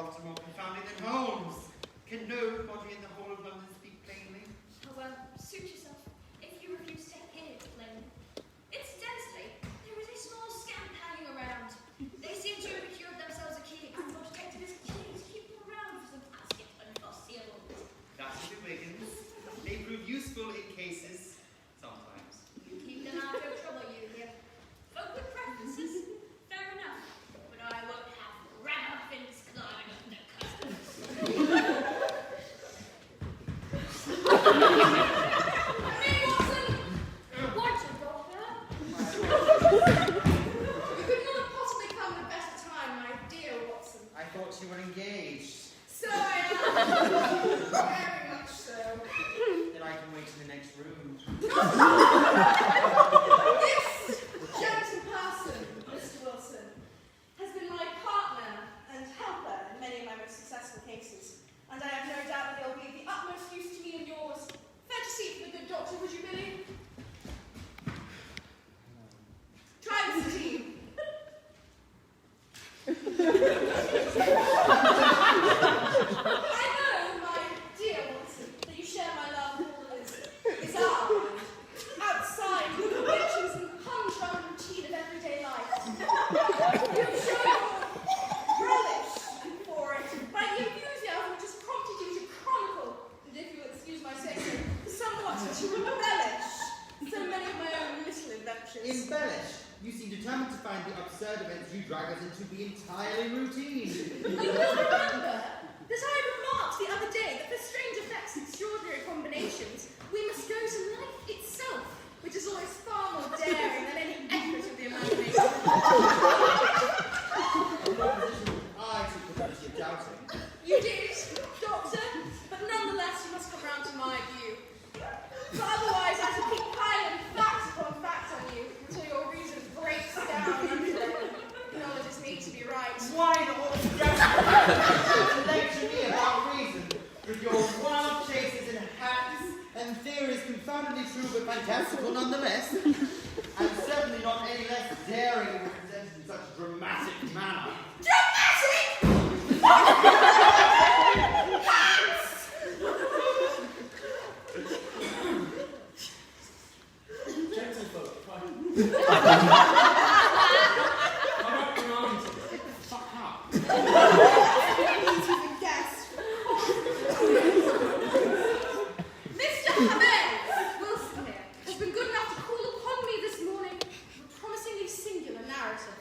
often more confounding than Holmes. Can nobody in the whole of London speak plainly? Oh, well, suit yourself. If you refuse to hear plainly. Incidentally, there is a small scamp hanging around. They seem to have procured themselves a key and got detected as key to keep them around for some basket unforeseeable. That is the Wiggins. They prove useful in cases, sometimes. You keep them out of trouble, you hear. Folk with preferences, fair enough. But I won't have ragamuffins climbing up their customs. Hey, Watson! What's your doctor? You could not possibly come at a better time, my dear Watson. I thought you were engaged. So I am. Very much so. Then I can wait in the next room. This gentle person, Mr. Wilson, has been my partner and helper in many of my most successful cases, and I have no doubt that he'll be of the utmost use to me and yours. Fetch a seat for the good doctor, would you, Billy? Try this tea. I know, my dear Watson, that you share my love for all is art. Outside, with the riches and humdrum routine of everyday life. You've shown your relish for it by the enthusiasm which has prompted you to chronicle, and if you'll excuse my saying so, somewhat to embellish so many of my own little adventures. Embellish? You seem determined to find the absurd events you drag us into be entirely routine. You will remember that I remarked the other day that for strange effects and extraordinary combinations, we must go to life itself, which is always far more daring than any effort of the imagination. I took the liberty of doubting. You did, Doctor, but nonetheless you must come round to my view. For otherwise I shall keep piling fact upon fact on you until your reason breaks down and acknowledges me to be right. Why not altogether lecture me about reason with your wild chases and hacks and theories confoundedly true but fantastical nonetheless, and certainly not any less daring when presented in such a dramatic manner. Gentlefolk, Fuck up. Into the guest. Mr. Habez Wilson here has been good enough to call upon me this morning with a promisingly singular narrative.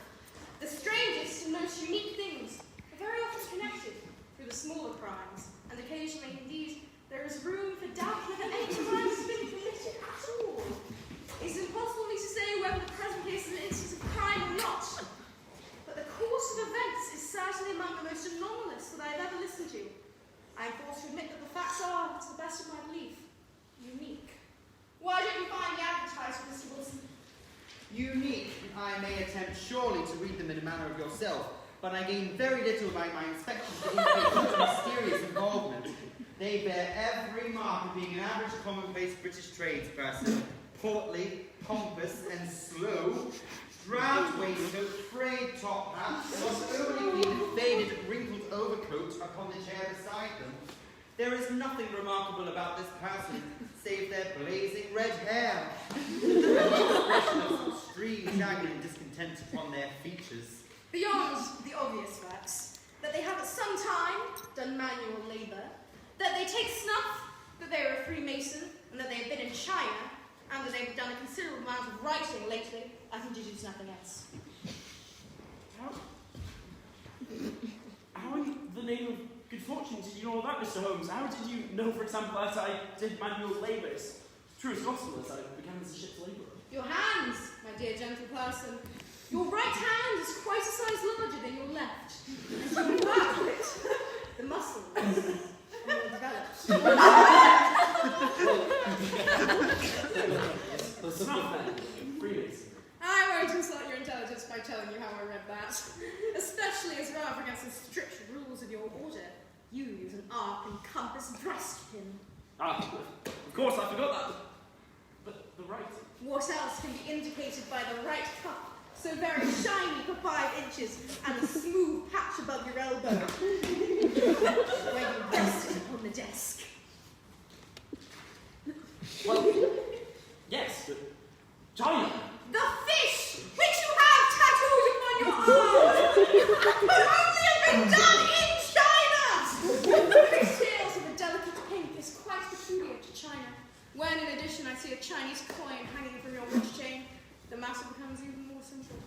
The strangest and most unique things are very often connected through the smaller crimes, and occasionally, indeed, there is room for doubt whether any crime has been committed at all. It is impossible for me to say whether the present case is an instance of crime or not, but the course of events is certainly among the most anomalous that I have ever listened to. I am forced to admit that the facts are, to the best of my belief, unique. Why don't you find the advertisement, Mr. Wilson? Unique, I may attempt surely to read them in a manner of yourself, but I gain very little by my inspections to indicate such a mysterious involvement. They bear every mark of being an average commonplace British tradesperson, portly, pompous, and slow, drab waistcoat, frayed top hat, not only clean and faded, wrinkled overcoat upon the chair beside them. There is nothing remarkable about this person, save their blazing red hair, and the expression of extreme anger and discontent upon their features. Beyond the obvious facts, that they have at some time done manual labour, that they take snuff, that they are a Freemason, and that they have been in China, and that they have done a considerable amount of writing lately, I can deduce nothing else. How in the name of good fortune did you know all that, Mr. Holmes? How did you know, for example, that I did manual labour? It's true as gospel as I began as a ship's labourer. Your hands, my dear gentle person. Your right hand is quite a size larger than your left. And you back it. The muscles are more developed. Freemason. I won't insult your intelligence by telling you how I read that. Especially as rather against the strict rules of your order. You use an arc and compass breastpin. Ah, of course, I forgot that. But the right. What else can be indicated by the right cuff, so very shiny for 5 inches, and a smooth patch above your elbow? desk. Well, yes, but China. The fish which you have tattooed upon your arm could only have been done in China! The scales of a delicate pink is quite peculiar to China. When, in addition, I see a Chinese coin hanging from your watch chain, the matter becomes even more simple.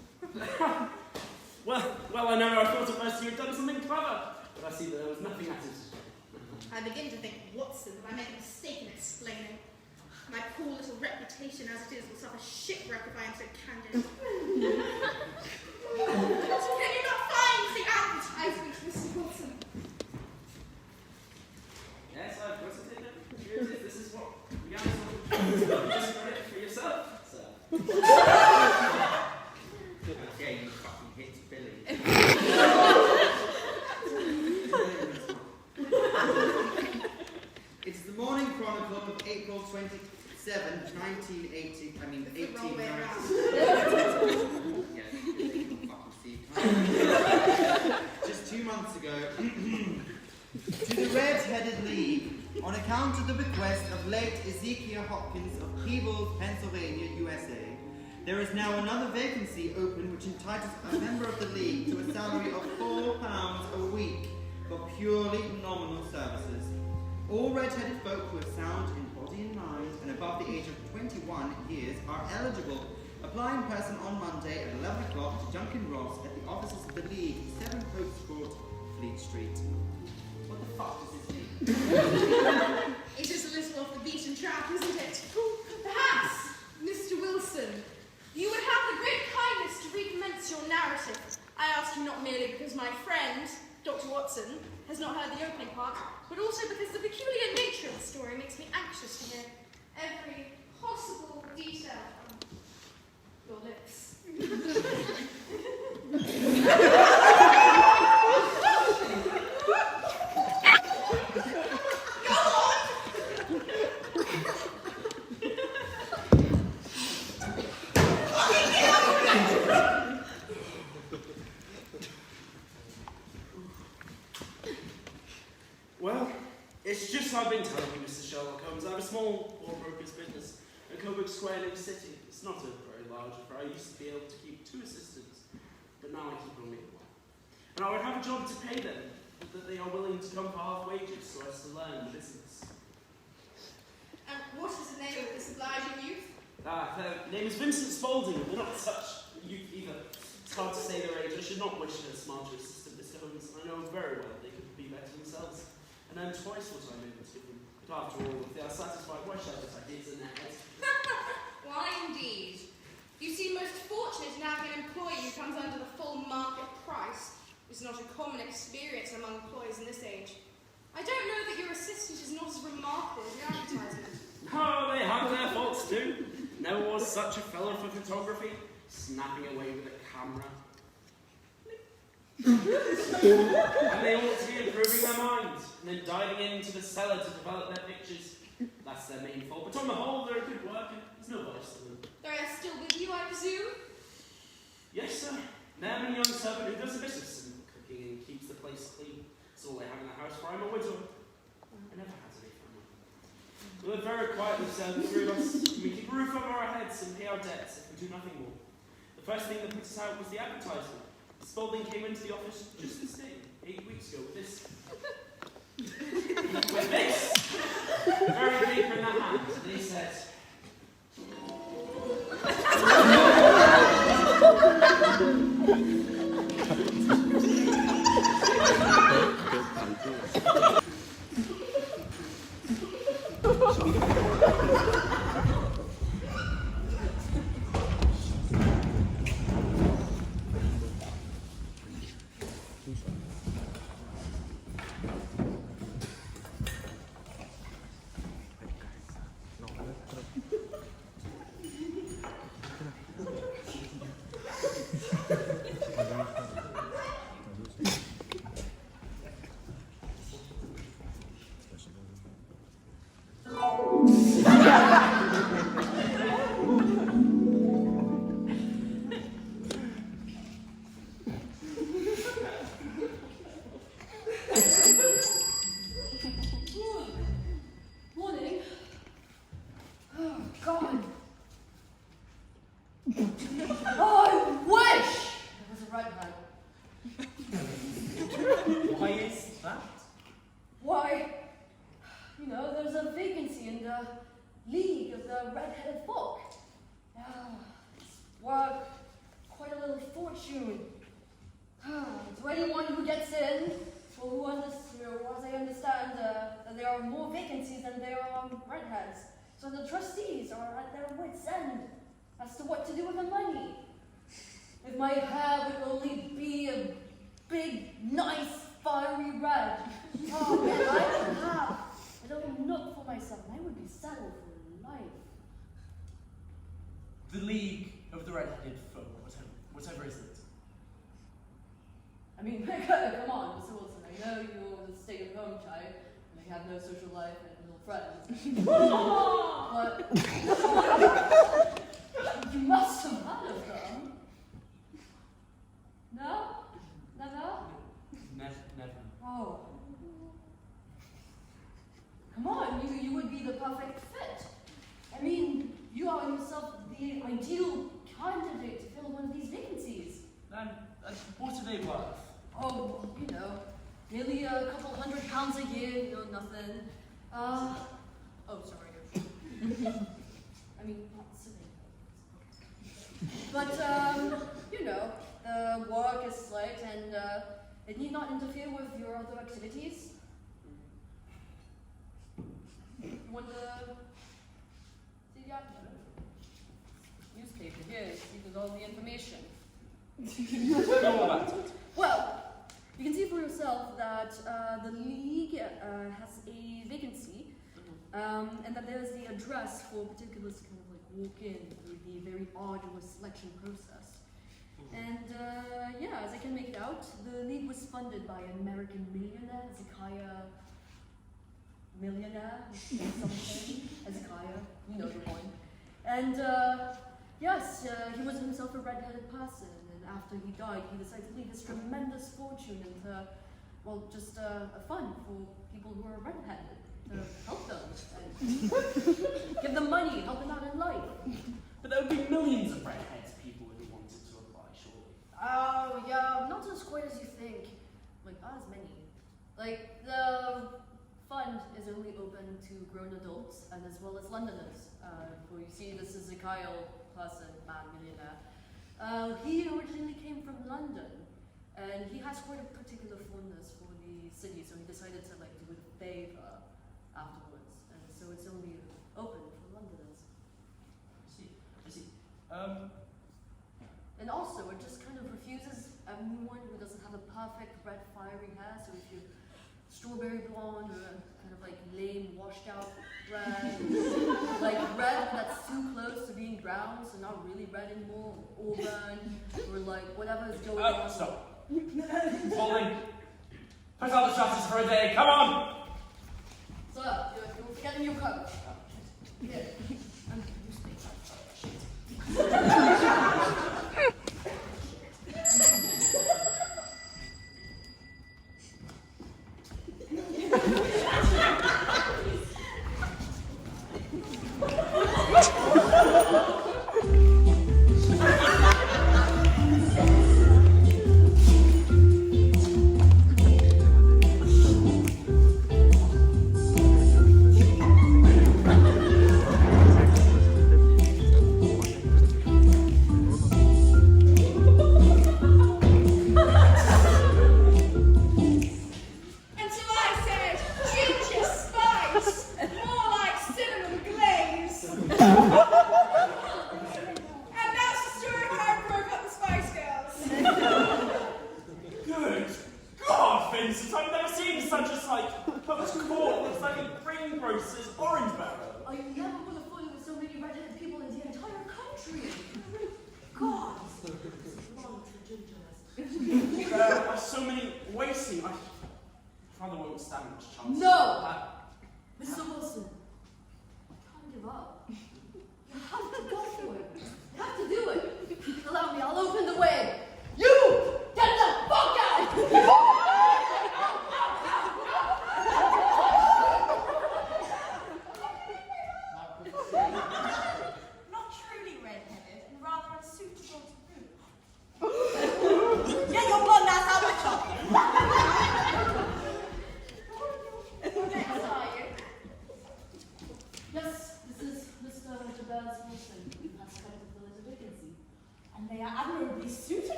Well, I know. I thought at first you had done something clever, but I see that there was nothing at it. I begin to think, Watson, that I make a mistake in explaining. My poor little reputation as it is will suffer shipwreck if I am so candid. Can you not find the advertisement, Mr. Watson? Yes, I've got it in there. Here it is. This is what we have to just read it for yourself, sir. Okay, you fucking hit Billy. It's the Morning Chronicle of April 27, 1980. I mean, It's the wrong way 1890. Yeah, fucking see. Just 2 months ago, to the Red-Headed League, on account of the bequest of late Ezekiel Hopkins of Peebles, Pennsylvania, USA, there is now another vacancy open which entitles a member of the League to a salary of £4 a week for purely nominal services. All red-headed folk who are sound in body and mind and above the age of 21 years are eligible. Apply in person on Monday at 11 o'clock to Junkin Ross at the offices of the League, 7 Popes Court, Fleet Street. What the fuck does this mean? It is a little off the beaten track, isn't it? Perhaps, Mr. Wilson, you would have the great kindness to recommence your narrative. I ask you not merely because my friend, Dr. Watson, has not heard the opening part, but also because the peculiar nature of the story makes me anxious to hear every possible detail from your lips. Go on! Well, it's just I've been telling you, Mr. Sherlock Holmes. I have a small pawnbroker's business in Coburg Square, New City. It's not a very large affair. I used to be able to keep 2 assistants, but now I keep only 1. And I would have a job to pay them, but that they are willing to come for half wages so as to learn the business. And what is the name of this obliging youth? Their name is Vincent Spaulding. They're not such youth either. It's hard to say their age. I should not wish to smarter assistant, Mr. Holmes. I know very well they could be better themselves. And then twice what I'm able to give them. But after all, if they are satisfied, why should I put ideas in their heads? Why indeed? You seem most fortunate in having an employee who comes under the full market price. It's not a common experience among employees in this age. I don't know that your assistant is not as remarkable as your advertisement. Oh, they have their faults too. Never was such a fellow for photography, snapping away with a camera. And they ought to be improving their minds, and then diving into the cellar to develop their pictures. That's their main fault. But on the whole, they're a good worker. There's no vice to them. They are still with you, I presume? Yes, sir. They have a young servant who does the business and cooking and keeps the place clean. It's all they have in the house, for I'm a widower. I never had any family. We live very quietly, sir, the 3 of us. We keep a roof over our heads and pay our debts if we do nothing more. The first thing that put us out was the advertisement. Spaulding came into the office just this day, 8 weeks ago, with this. With this! Very paper in that hand, and he said, that? Why, you know, there's a vacancy in the League of the Red-Headed Folk. It's worth quite a little fortune. To anyone who gets in, or who as I understand, that there are more vacancies than there are redheads. So the trustees are at their wits' end as to what to do with the money. If my hair would only be a big, nice, fiery red, oh man, I would have a little nook for myself, and I would be settled for life. The League of the Red-Headed Folk, whatever is it? I mean, come on, Mr. Wilson, I know you're the stay-at-home type, and you have no social life and little friends. But you must have heard of them. No? Never? Never. Oh. Come on, you would be the perfect fit. I mean, you are yourself the ideal candidate to fill one of these vacancies. And what are they worth? Oh, you know, nearly a couple £100 a year, you know, nothing. Oh, sorry. I mean, not silly. But, you know, the work is slight and it need not interfere with your other activities. You want to see the advert? Newspaper, here, see with all the information. Go about it. Well, you can see for yourself that the League has a vacancy, and that there's the address for particulars to kind of like walk in through the very arduous selection process. And yeah, as I can make it out, the League was funded by American millionaire Hezekiah something. Hezekiah, you know the one. And yes, he was himself a red-headed person. After he died, he decided to leave this tremendous fortune into, well, just a fund for people who are red-handed, to help them, and give them money, help them out in life. But there would be millions of redheads people who wanted to apply, surely. Oh, yeah, not as quite as you think. Like, not as many. Like, the fund is only open to grown adults, and as well as Londoners. For you see, this is a Kyle person, man, millionaire. He originally came from London, and he has quite a particular fondness for the city, so he decided to like do it a favor afterwards, and so it's only open for Londoners. I see. And also, it just kind of refuses anyone who doesn't have a perfect red fiery hair, so if you're strawberry blonde or kind of like lame washed out red, like red that's too close to being brown, so not really red anymore, or auburn, or like whatever is going on. Stop. Falling. Put out the shutters for a day, come on! Sir, you're forgetting your coat. Here.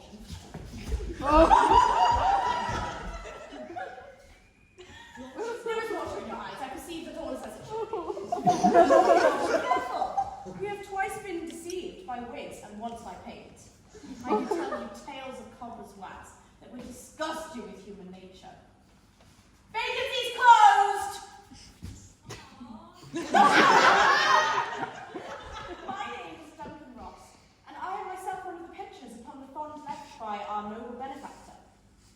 fortune. There is water in your eyes. I perceive that all is as it should be. Careful! We have twice been deceived by wigs and once by paint. I can tell you tales of cobbler's wax that would disgust you with human nature. Vacancy's closed! My name is Duncan Ross, and I am myself one of the pictures upon the font left by our noble benefactor.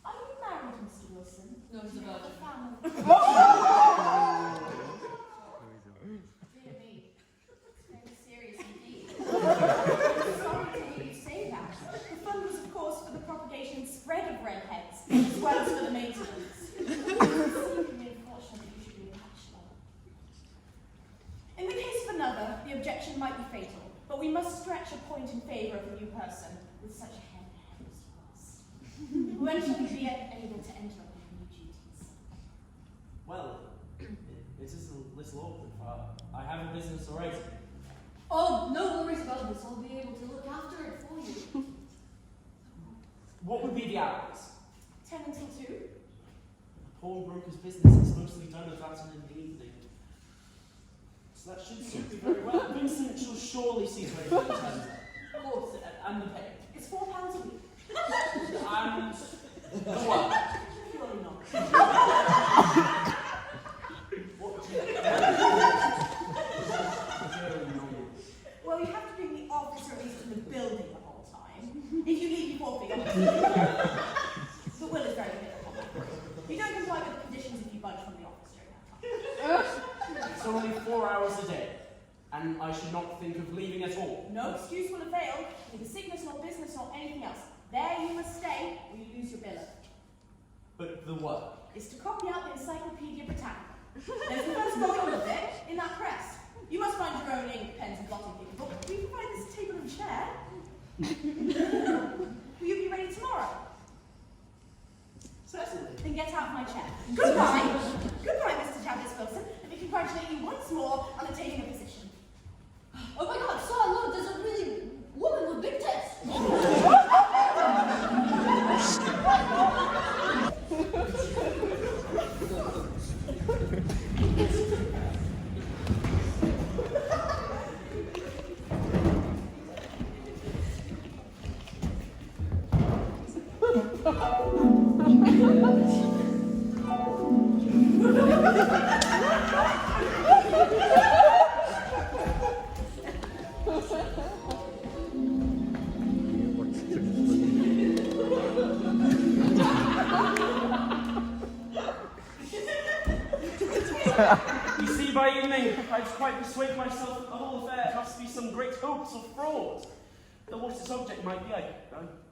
Are you married, Mr. Wilson? No, he's a virgin. Dear me, it's very serious indeed. Sorry to hear you say that. The fund was, of course, for the propagation and spread of redheads, as well as for the maintenance. It seems to me unfortunate that you should be a bachelor. In the case of another, the objection might be fatal, but we must stretch a point in favour of a new person with such a head as yours. When shall you be able to enter on your new duties? Well, it is a little awkward, but I have a business already. Oh, no worries about this. I'll be able to look after it for you. What would be the hours? 10 until 2? A pawnbroker's business is mostly done at that in the evening. So that should suit me very well. Vincent shall surely see to it in terms Of course. and the pay. It's £4 a week. And the what? Purely not. What do you Well, you have to bring the office or at least in the building the whole time. If you leave, you forfeit. The will is very clear upon that. You don't comply with the conditions if you budge from the office during that time. It's only 4 hours a day, and I should not think of leaving at all. No excuse will avail, neither sickness nor business nor anything else. There you must stay, or you lose your billet. But the work. Is to copy out the Encyclopedia Britannica. There's the first volume of it in that press. You must find your own ink, pens, and blotting paper, but we provide this table and chair. Will you be ready tomorrow? Certainly. Then get out of my chair. Goodbye. Goodbye, Mr. Travis Wilson. Let me congratulate you once more on attaining a position. Oh my god, so look, there's a really woman with big tits. You see, by evening, I'd quite persuade myself that the whole affair must be some great hoax or fraud. Though what its object might be, I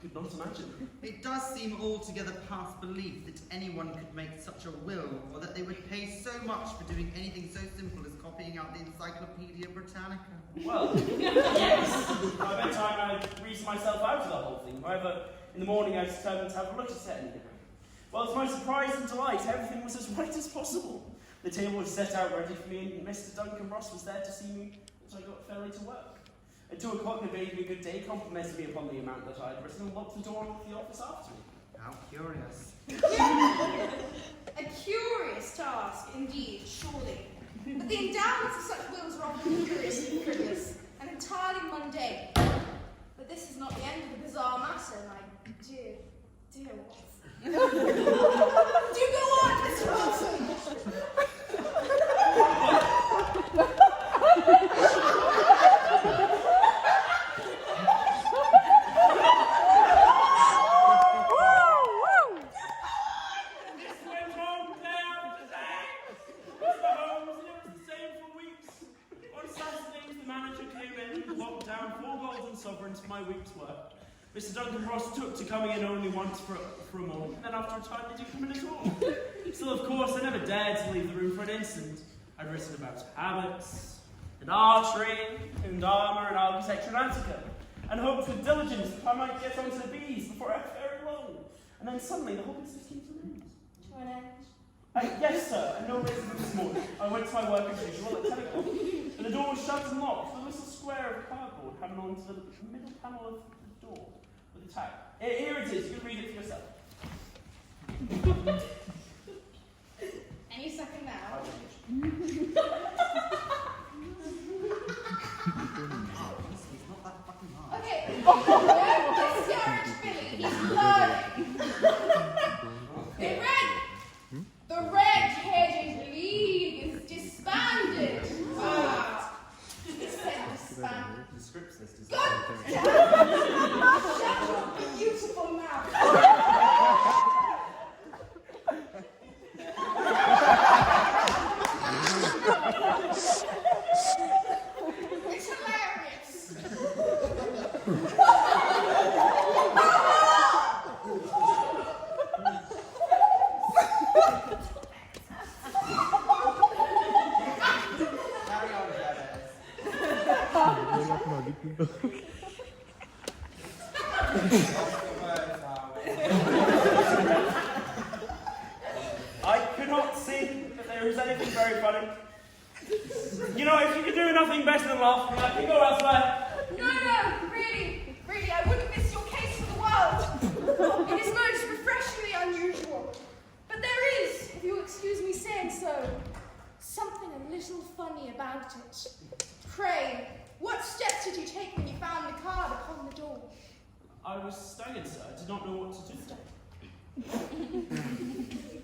could not imagine. It does seem altogether past belief that anyone could make such a will, or that they would pay so much for doing anything so simple as copying out the Encyclopedia Britannica. Well, yes. By bedtime, I reasoned myself out of the whole thing. However, in the morning, I determined to have a look at it anyway. Well, to my surprise and delight, everything was as right as possible. The table was set out ready for me, and Mr. Duncan Ross was there to see me as I got fairly to work. At 2 o'clock, they bade me good day, complimented me upon the amount that I had written, and locked the door of the office after me. How curious. A curious task, indeed, surely. But the endowments of such wills are often curiously frivolous and entirely mundane. But this is not the end of the bizarre matter, my dear, dear Watson. Do go on, Mr. Watson! This went on down today. Mr. Holmes, and it was the same for weeks. On Saturdays, the manager came in and locked down 4 golden sovereigns for my week's work. Mr. Duncan Ross took to coming in only once for a morning, and then after a time they didn't come in at all. Still, of course, I never dared to leave the room for an instant. I'd written about habits, and archery, and armour, and architecture, and Attica, and hoped with diligence that I might get onto the bees before I was very long. And then suddenly the whole business came to an end. To an end? Yes, sir, and no reason this morning. I went to my work as usual at 10 o'clock, and the door was shut and locked, with a little square of cardboard hanging onto the middle panel of the door, with the tag. Here it is. You can read it for yourself. Any second now. Okay, don't discourage Billy. He's learning. The Red-Headed League is disbanded. It said disbanded. The script says this. God damn! Shut your beautiful mouth. It's hilarious. Carry on, Jabez. I cannot see that there is anything very funny. You know, if you could do nothing better than laugh, I can go elsewhere. No, really, I wouldn't miss your case for the world. It is most refreshingly unusual. But there is, if you'll excuse me saying so, something a little funny about it. Pray, what steps did you take when you found the card upon the door? I was staggered, sir. I did not know what to do.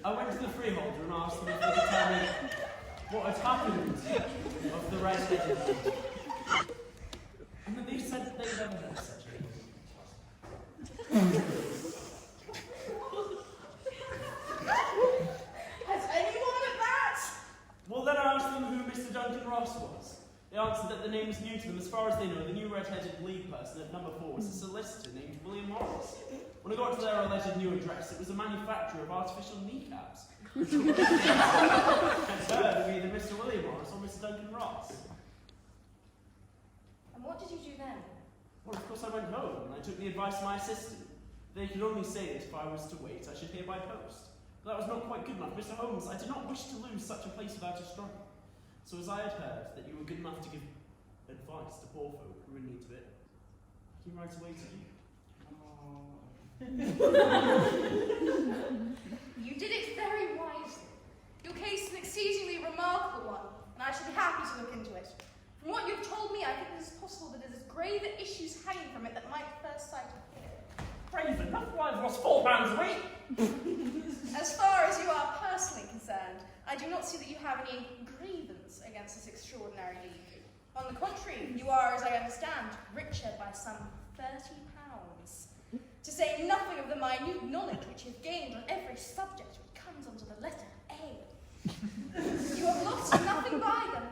I went to the freeholder and asked them if they could tell me what had happened of the red-headed league. And they said that they never heard such a thing. Has anyone at that? Well, then I asked them who Mr. Duncan Ross was. They answered that the name was new to them. As far as they know, the new red-headed league person at number 4 was a solicitor named William Morris. When I got to their alleged new address, it was a manufacturer of artificial kneecaps. And heard of either Mr. William Morris or Mr. Duncan Ross. And what did you do then? Well, of course I went home and I took the advice of my assistant. They could only say that if I was to wait, I should hear by post. But that was not quite good enough. Mr. Holmes, I did not wish to lose such a place without a struggle. So as I had heard that you were good enough to give advice to poor folk who were in need of it, I came right away to you. You did it very wisely. Your case is an exceedingly remarkable one, and I shall be happy to look into it. From what you've told me, I think it is possible that there is grave issues hanging from it that might at first sight appear. Brave enough, I've lost £4 a week. As far as you are personally concerned, I do not see that you have any grievance against this extraordinary league. On the contrary, you are, as I understand, richer by some £30. To say nothing of the minute knowledge which you've gained on every subject which comes under the letter A. You have lost nothing by them.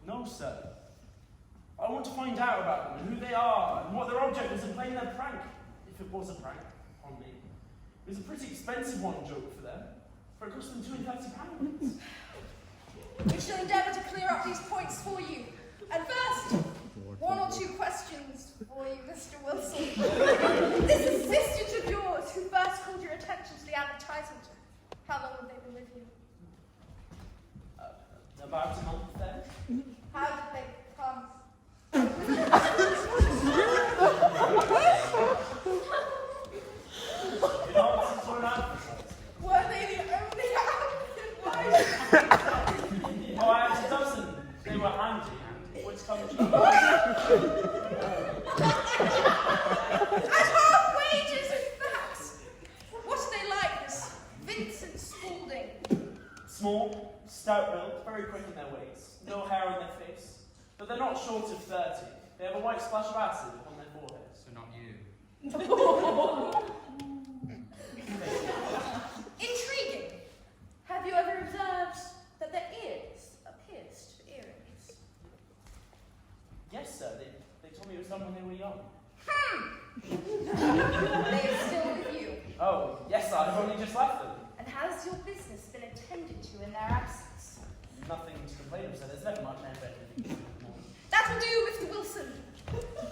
No, sir. I want to find out about them and who they are and what their object was in playing their prank. If it was a prank on me. It was a pretty expensive one joke for them. For it cost them £230. We shall endeavour to clear up these points for you. At first, 1 or 2 questions for you, Mr. Wilson. This assistant of yours who first called your attention to the advertisement, how long have they been with you? About a month then. How did they come? In answer to an advertisement. Were they the only applicant? Oh, I had a dozen. They were handy. Which comes At half wages, in fact. What are they like, this Vincent Spaulding? small, stout built, very quick in their ways. No hair on their face. But they're not short of 30. They have a white splash of acid upon their foreheads. So not you. Intriguing. Have you ever observed that their ears are pierced with earrings? Yes, sir. They told me it was done when they were young. They are still with you. Oh, yes, sir. I've only just left them. And has your business been attended to in their absence? Nothing to complain of, sir. There's never much better than That will do, Mr. Wilson.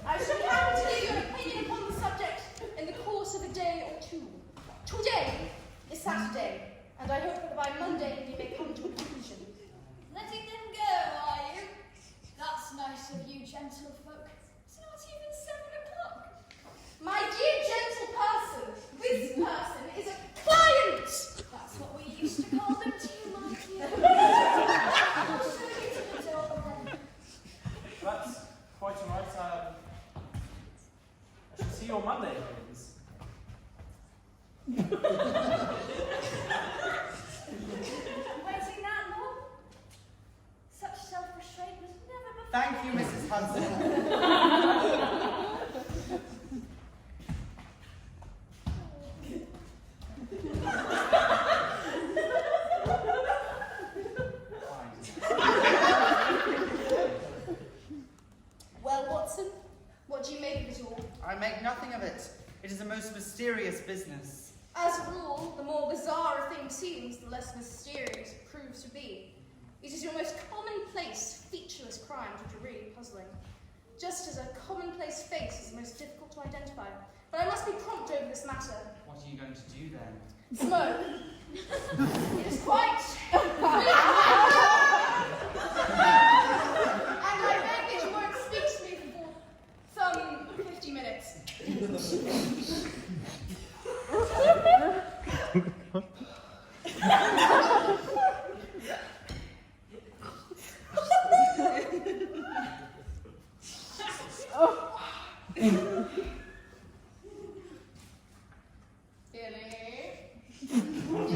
I shall be happy to give you an opinion upon the subject in the course of a day or 2. Today is Saturday, and I hope that by Monday you may come to a conclusion. Letting them go, are you? That's nice of you, gentlefolk. It's not even 7 o'clock. My dear gentle person, this person is a client. That's what we used to call them too, my dear. That's quite all right. I shall see you on Monday, Holmes. Waiting that long? Such self-restraint was never before. Thank you, Mrs. Hudson. Well, Watson, what do you make of it all? I make nothing of it. It is a most mysterious business. As a rule, the more bizarre a thing seems, the less mysterious it proves to be. It is your most commonplace, featureless crimes which are really puzzling. Just as a commonplace face is the most difficult to identify. But I must be prompt over this matter. What are you going to do then? Smoke. It is quite... And I beg that you won't speak to me for some 50 minutes. Did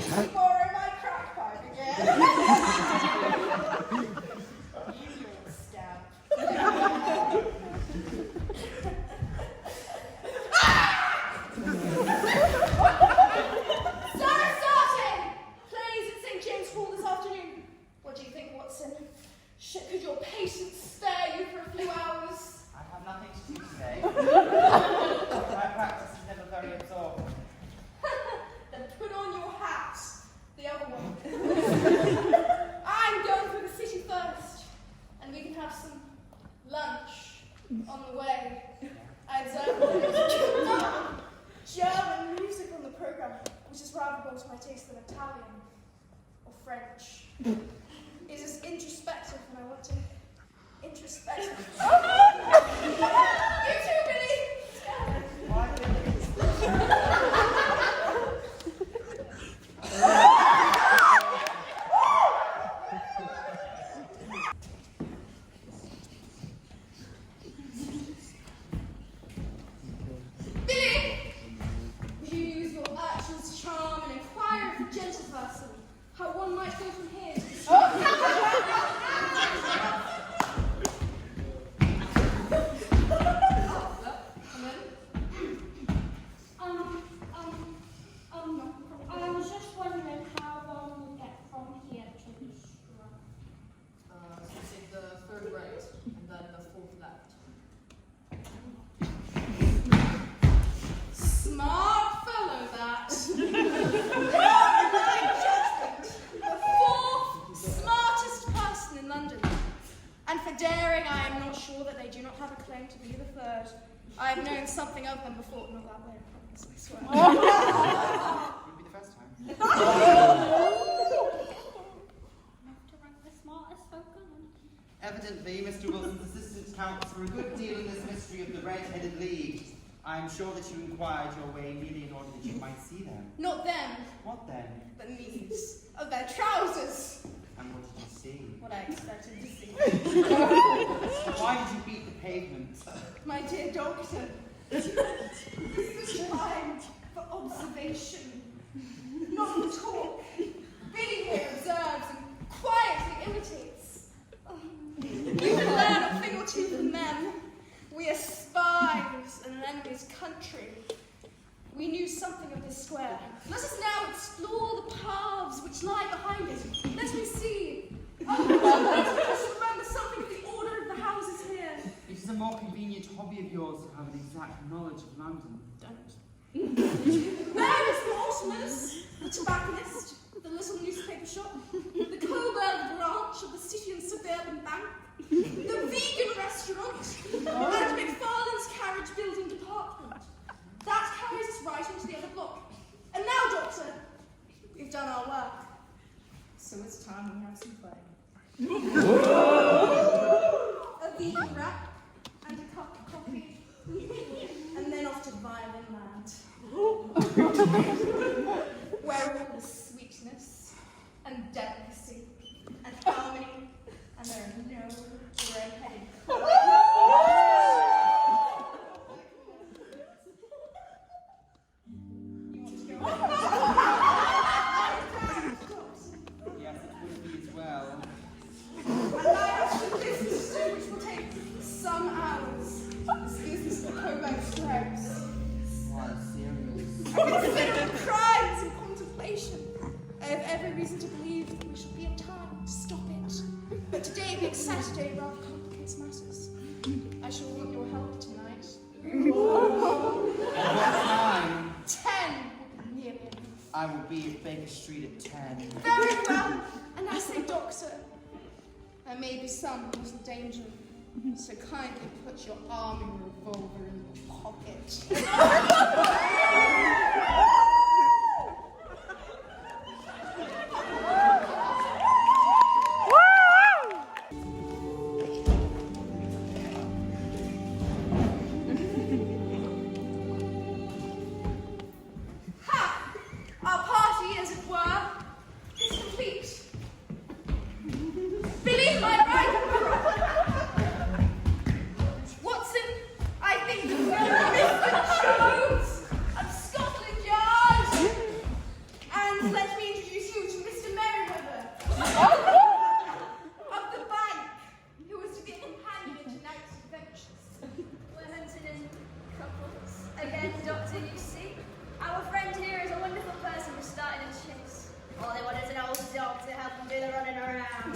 you borrow my crack pipe again? You little scamp. Sarah starting! Plays at St. James Hall this afternoon. What do you think, Watson? Could your patience spare you for a few hours? I have nothing to do today. My practice is never very absorbed. Then put on your hat. The other one. I'm going through the city first, and we can have some lunch on the way. I observe German music on the program, which is rather more to my taste than Italian or French. It is introspective, and I want to introspect. You too, Billy. Why Billy! Would you use your urchin's charm and inquire of the gentle person how one might go from here to the I was just wondering how one will get from here to the school. So take the third right, and then the fourth left. smart fellow, that. My judgment, the fourth smartest person in London. And for daring, I am not sure that they do not have a claim to be the third. I have known something of them before. Not that way, I promise, I swear. Wouldn't be the first time. Enough to rank the smartest folk on. Evidently, Mr. Wilson's assistant counts for a good deal in this mystery of the Red-Headed League. I am sure that you inquired your way merely in order that you might see them. Not them, What then? the knees of their trousers. And what did you see? What I expected to see. Why did you beat the pavement? My dear doctor, this is time for observation, not for talk. Billy here observes and quietly imitates. We can learn a thing or two from them. We are spies in an enemy's country. We knew something of this square. Let us now explore the paths which lie behind it. Let me see. Let me just remember something of the order of the houses here. It is a more convenient hobby of yours to have an exact knowledge of London. There is Mortimer's, the tobacconist, the little newspaper shop, the Coburg branch of the City and Suburban Bank, the vegan restaurant, and McFarlane's carriage building department. That carries us right into the other block. And now, Doctor, we've done our work. So it's time we have some fun. A vegan wrap and a cup of coffee, and then off to the violin. Where all the sweetness and delicacy and harmony, and there are no red-headed You want to go on? Yes, it would be as well. And I have some business to do which will take some hours. This business of Halfbaked strokes. Why, serious? I consider it crimes and contemplation. I have every reason to believe that we shall be in time to stop it. But today, being Saturday, rather complicates matters. I shall want your help tonight. At what time? 10 will be nearly enough. I will be at Baker Street at 10. Very well. And I say, Doctor, there may be some little danger. So kindly put your arm and revolver in your pocket. Ha! Our party, as it were, is complete. Believe my right. Watson, I think you know Mr. Jones of Scotland Yard. And let me introduce you to Mr. Merriweather of the bank, who is to be a companion in tonight's adventures. We're hunting in couples. Again, Doctor, you see? Our friend here is a wonderful person who started a chase. All they want is an old dog to help them do the running around.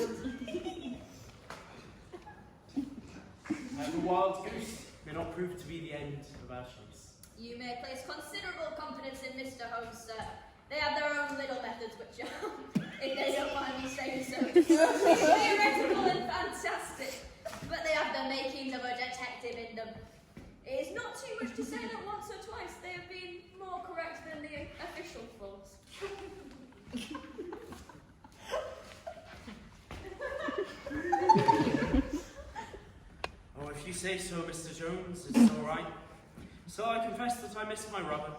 The wild goose may not prove to be the end of our chase. You may place considerable confidence in Mr. Holmes, sir. They have their own little methods which are, if they don't mind me saying so, theoretical and fantastic. But they have the makings of a detective in them. It is not too much to say that once or twice they have been more correct than the official force. Oh, if you say so, Mr. Jones, it's all right. So I confess that I missed my rubber.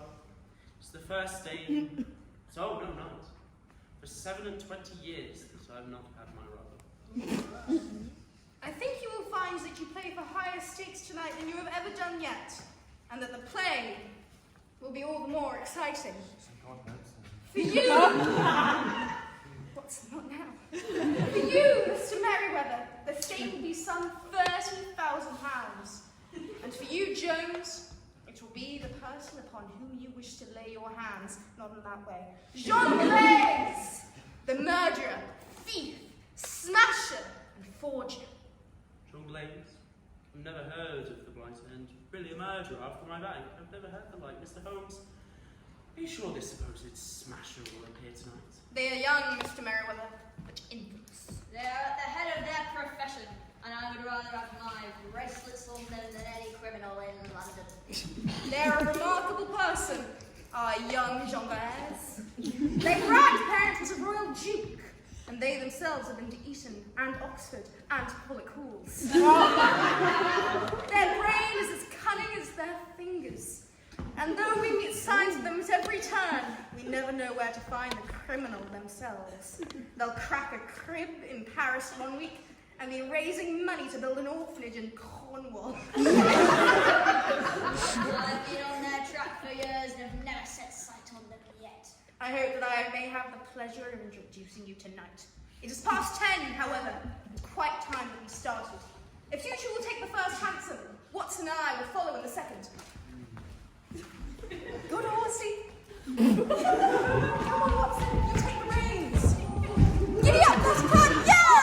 It's the first day. So no, not. For 27 years that I've not had my rubber. I think you will find that you play for higher stakes tonight than you have ever done yet, and that the play will be all the more exciting. For you, what's not now? For you, Mr. Merriweather, the stake will be some £30,000, and for you, Jones, it will be the person upon whom you wish to lay your hands, not in that way. Jean Blaise, the murderer, thief, smasher, and forger. John Blaze? I've never heard of the blighter and really a murderer after my back. I've never heard the like, Mr. Holmes. Are you sure this supposed smasher will appear tonight? They are young, Mr. Merriweather, but infants. They are at the head of their profession, and I would rather have my bracelets on them than any criminal in London. They are a remarkable person, our young Jean Blaise. Their grandparent was a royal duke, and they themselves have been to Eton and Oxford and Pollock Halls. Their brain is as cunning as their fingers. And though we meet signs of them at every turn, we never know where to find the criminal themselves. They'll crack a crib in Paris one week and be raising money to build an orphanage in Cornwall. I've been on their track for years and have never set sight on them yet. I hope that I may have the pleasure of introducing you tonight. It is past 10, however, and quite time that we started. If you two will take the first hansom, Watson and I will follow in the second. Good horsey. Come on, Watson, you take the reins. Giddy up, let's run, yeah!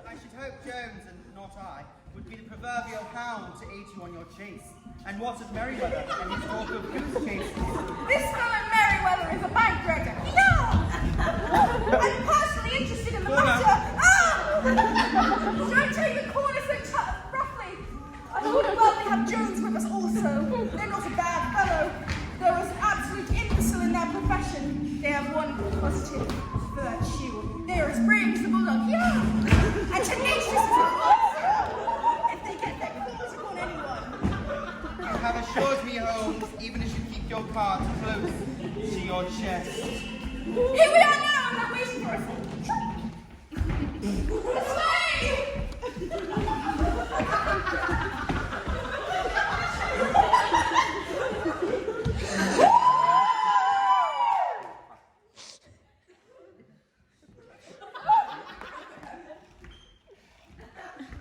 I should hope Jones, and not I, would be the proverbial hound to aid you on your chase. And what of Merriweather and his talk of goose chases? This fellow Merriweather is a bank director. Yeah! I'm personally interested in the matter. Ah! Don't take the corner so roughly. I would rather have Jones with us also. They're not a bad fellow. Though as an absolute imbecile in their profession, they have one positive virtue. They are as brave as the bulldog. Yeah! And tenacious as a fox. If they get their claws upon anyone. You have assured me, Holmes, even as you keep your card close to your chest. Here we are now, I'm not waiting for us. This way!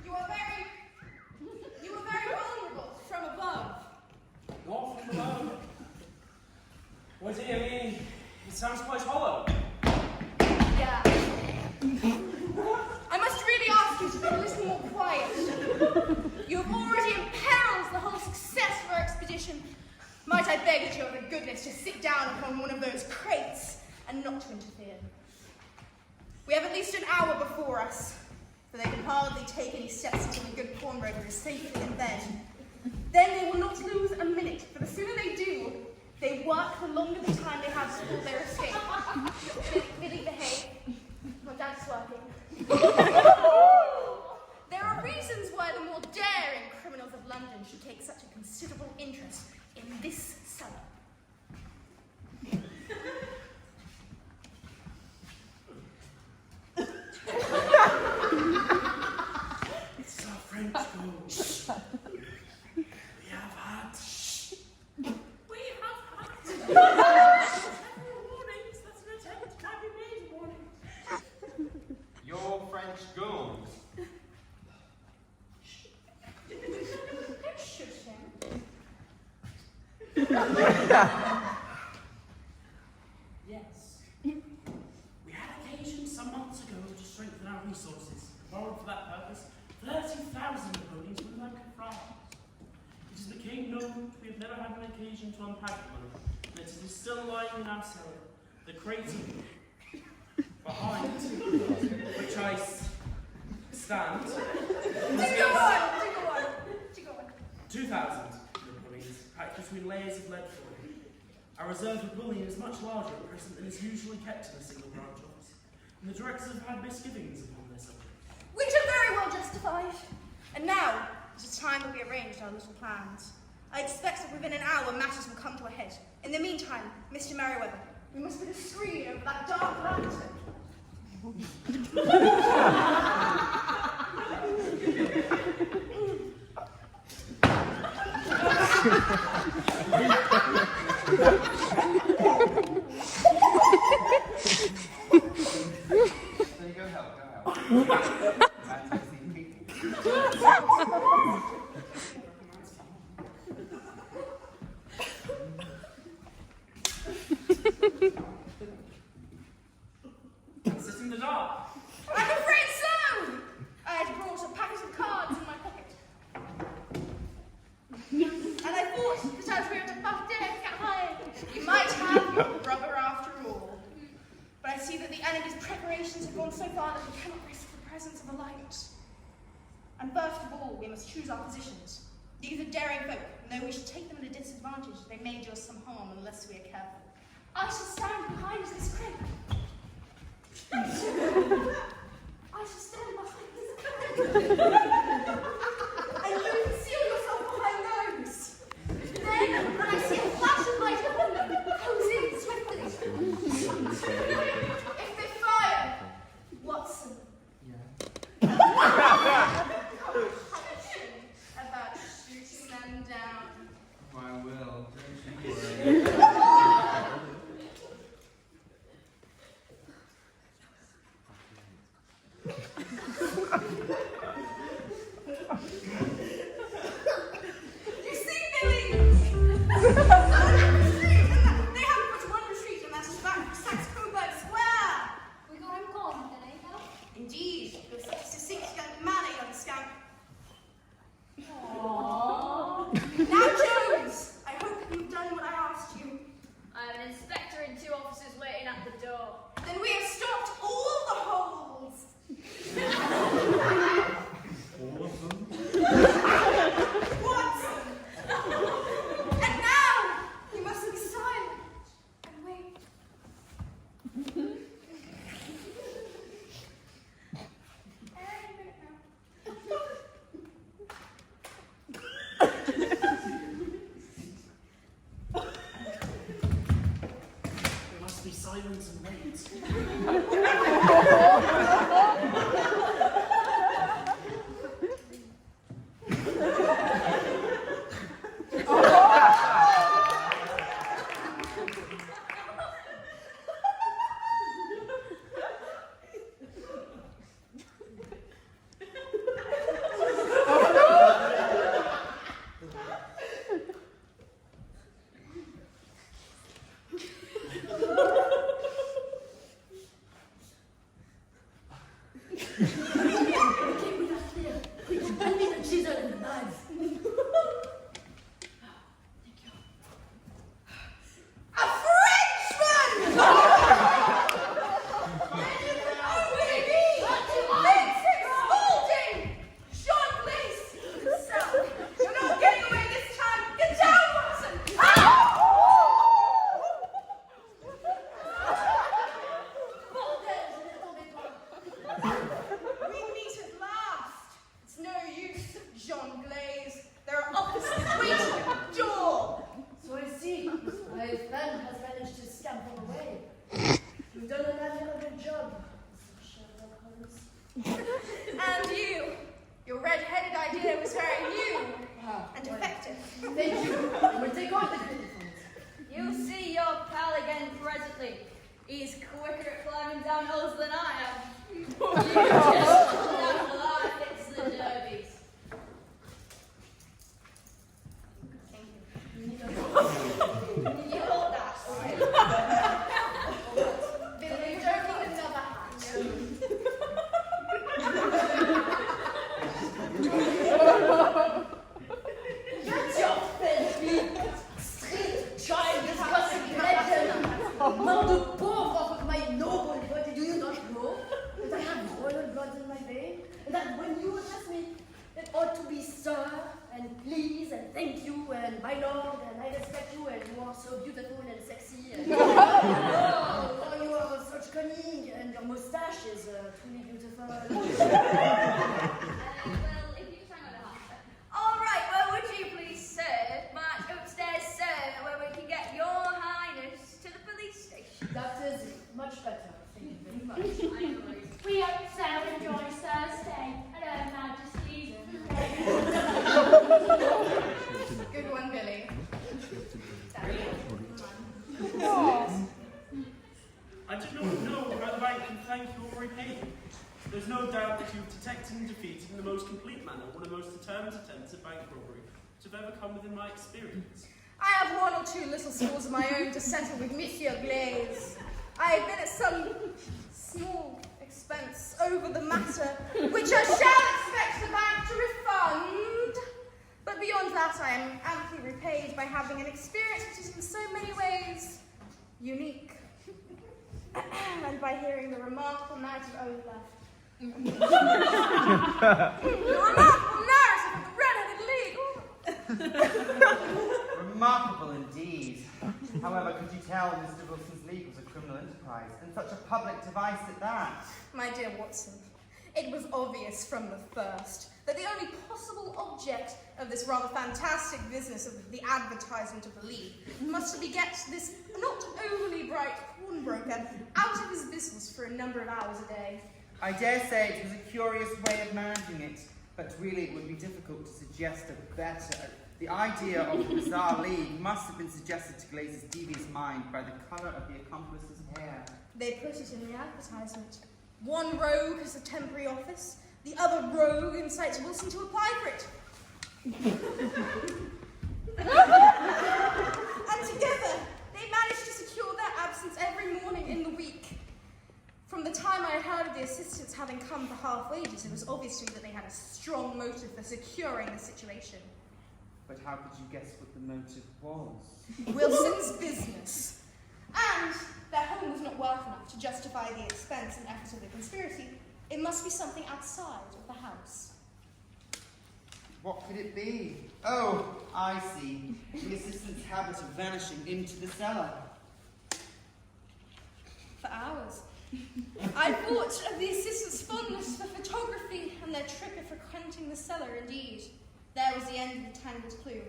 You are very vulnerable from above. Not from below. What do you mean? It sounds quite hollow. Yeah. I must really ask you to be a little more quiet. You have already imperiled the whole success of our expedition. Might I beg that you have the goodness to sit down upon one of those crates and not to interfere? We have at least an hour before us, for they can hardly take any steps until the good pawnbroker is safely in bed. Then they will not lose a minute, for the sooner they do, they work the longer the time they have to pull their escape. Billy, behave. My dad's working. There are reasons why the more daring criminals of London should take such a considerable interest in this cellar. It's our French gold. We have had. Several warnings that an attempt can be made warning. Your French gold. Shush him. Yes. We had occasion some months ago to strengthen our resources and borrowed for that purpose 30,000 Napoleons from the Bank of France. It has become known that we have never had an occasion to unpack the money, and it is still lying in our cellar, the crate behind which I stand. Do go on. 2,000 Napoleons packed between layers of lead foil. Our reserve of bullion is much larger at present than is usually kept in a single branch office, and the directors have had misgivings upon this subject. Which are very well justified. And now, it is time that we arranged our little plans. I expect that within an hour matters will come to a head. In the meantime, Mr. Merriweather, we must put a screen over that dark lantern. There you go, help. Fantastic people. Sit in the dark. I'm afraid so! I had brought a packet of cards in my pocket. And I thought that as we were to buff dinner, you might have your brother after all. But I see that the enemy's preparations have gone so far that we cannot risk the presence of a light. And first of all, we must choose our positions. These are daring folk, and though we should take them at a disadvantage, they may do us some harm unless we are careful. I shall stand behind this crib. I shall stand behind this crib. And you conceal yourself behind those. Then, when I see a flash of light upon them, close in swiftly. If they fire, Watson. Yeah. About shooting them down. I will. Don't you worry. silence and wait. And you, your red-headed idea was very new and effective. Thank you. We'll take all the credit for it. You'll see your pal again presently. He's quicker at climbing down hills than I am. You just pull down the line, it's the derbies. You hold that, alright? Billy, you don't need another hat. Get your filthy, street child, disgusting legend! Now the pauvre of my noble body, do you not know that I have royal blood in my veins? And that when you address me, it ought to be sir, and please, and thank you, and my lord, and I respect you, and you are so beautiful and sexy, and oh, you are such cunning, and your mustache is truly beautiful. Well, if you hang on a half. Alright, well, would you please, sir, march upstairs, sir, where we can get your highness to the police station? That is much better. Thank you very much. I know. We hope Sarah enjoys Thursday at Her Majesty's. Good one, Billy. I do not know whether I can thank you or repay you. There's no doubt that you've detected and defeated in the most complete manner one of the most determined attempts at bank robbery to have ever come within my experience. I have one or two little scores of my own to settle with Monsieur Glaze. I have been at some small expense over the matter, which I shall expect the bank to refund. But beyond that, I am amply repaid by having an experience which is in so many ways unique. And by hearing the remarkable narrative the remarkable narrative of the Red-Headed League. Remarkable indeed. However, could you tell Mr. Wilson's League was a criminal enterprise, and such a public device at that? My dear Watson, it was obvious from the first that the only possible object of this rather fantastic business of the advertisement of the League must be get this not overly bright pawnbroker out of his business for a number of hours a day. I dare say it was a curious way of managing it, but really it would be difficult to suggest a better. The idea of the bizarre league must have been suggested to Glaze's devious mind by the colour of the accomplice's hair. They put it in the advertisement. One rogue has a temporary office, the other rogue incites Wilson to apply for it. And together, they managed to secure their absence every morning in the week. From the time I heard of the assistants having come for half wages, it was obvious to me that they had a strong motive for securing the situation. But how could you guess what the motive was? Wilson's business. And their home was not worth enough to justify the expense and efforts of the conspiracy. It must be something outside of the house. What could it be? Oh, I see. The assistant's habit of vanishing into the cellar. For hours. I thought of the assistant's fondness for photography and their trick of frequenting the cellar indeed. There was the end of the tangled clue.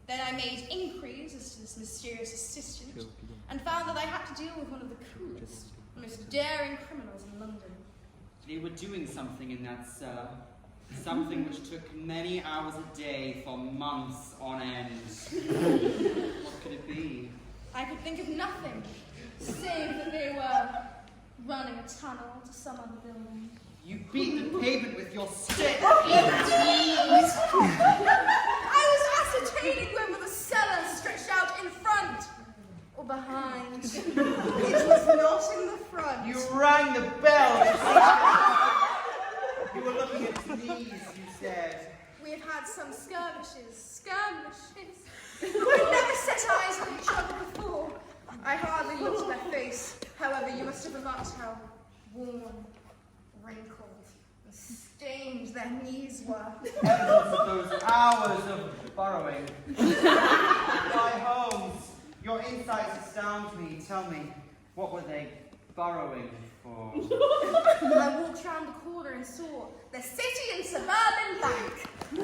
Then I made inquiries as to this mysterious assistant and found that I had to deal with one of the coolest, most daring criminals in London. They were doing something in that cellar. Something which took many hours a day for months on end. What could it be? I could think of nothing, save that they were running a tunnel to some other building. You beat the pavement with your stick. I was ascertaining whether the cellar stretched out in front or behind. It was not in the front. You rang the bell. You were looking at his knees, you said. We have had some skirmishes. We've never set eyes on each other before. I hardly looked at their face. However, you must have remarked how worn, wrinkled, and stained their knees were. Evidence of those hours of burrowing. Why, Holmes, your insights astound me. Tell me, what were they burrowing for? I walked round the corner and saw the City and Suburban Bank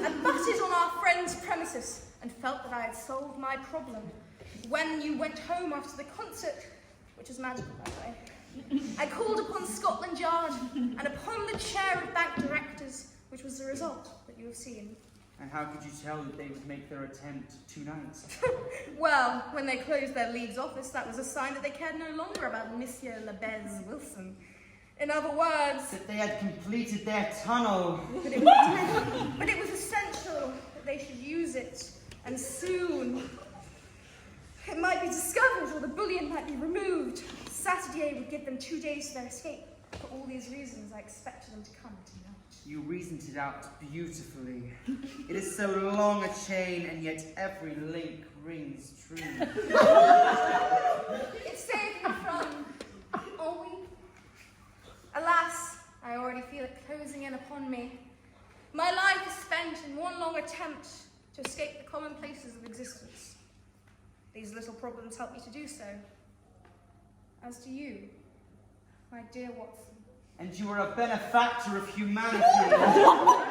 and butted on our friend's premises and felt that I had solved my problem. When you went home after the concert, which was magical, by the way, I called upon Scotland Yard and upon the chair of bank directors, which was the result that you have seen. And how could you tell that they would make their attempt tonight? Well, when they closed their Leeds office, that was a sign that they cared no longer about Monsieur Labez Wilson. In other words, That they had completed their tunnel. but it was essential that they should use it, and soon. It might be discovered or the bullion might be removed. Saturday would give them 2 days for their escape. For all these reasons, I expected them to come tonight. You reasoned it out beautifully. It is so long a chain, and yet every link rings true. It's saved me from ennui. Alas, I already feel it closing in upon me. My life is spent in one long attempt to escape the commonplaces of existence. These little problems help me to do so. As do you, my dear Watson. And you are a benefactor of humanity. Well,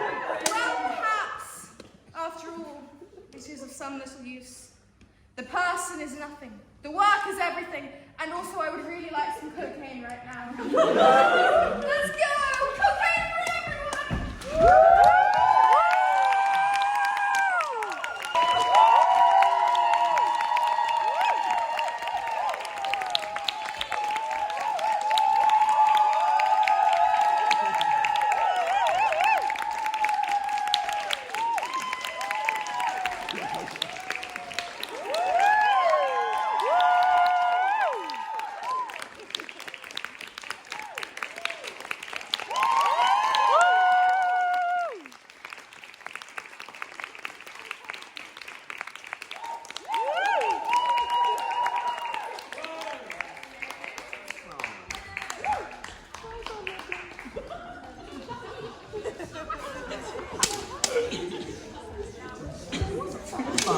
perhaps, after all, it is of some little use. The person is nothing. The work is everything. And also, I would really like some cocaine right now. Let's go!